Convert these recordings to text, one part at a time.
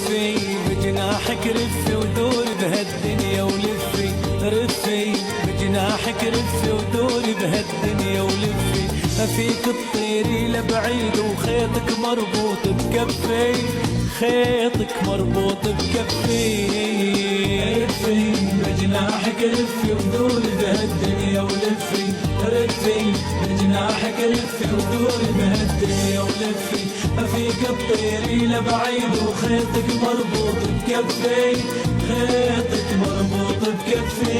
رفي بجناحك رفي ودوري بهالدنيا ولفي، رفي بجناحك رفي ودوري بهالدنيا ولفي، ما فيك تطيري لبعيد وخيطك مربوط بكفي، خيطك مربوط بكفي. رفي بجناحك رفي ودوري بهالدنيا ولفي، رفي بجناحك رفي ودوري بهالدنيا ولفي، ما فيك تطيري لبعيد وخيطك مربوط بكفي، خيطك مربوط بكفي.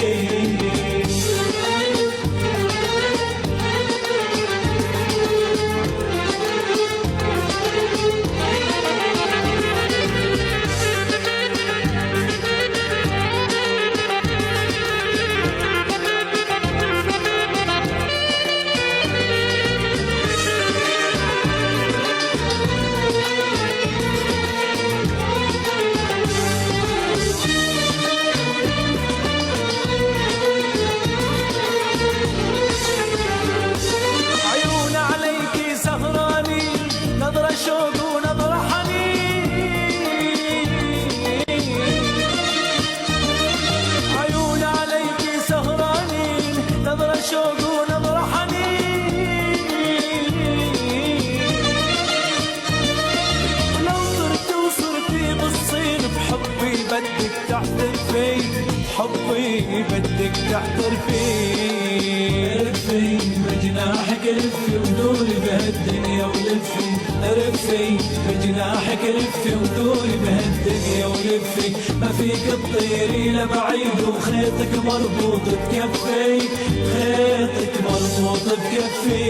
شوق ونظرة حنين، عيون عليكي سهرانين، نظرة شوق ونظرة حنين، ولو صرت وصرتي بالصين بحبي بدك تعترفي، بحبي بدك تعترفي. رفي بجناحك رفي ودوري بهالدنيا ولفي، رفي بجناحك رفي ودوري بهالدنيا ولفي، ما فيك تطيري لبعيد وخيطك مربوط بكفي، خيطك مربوط بكفي.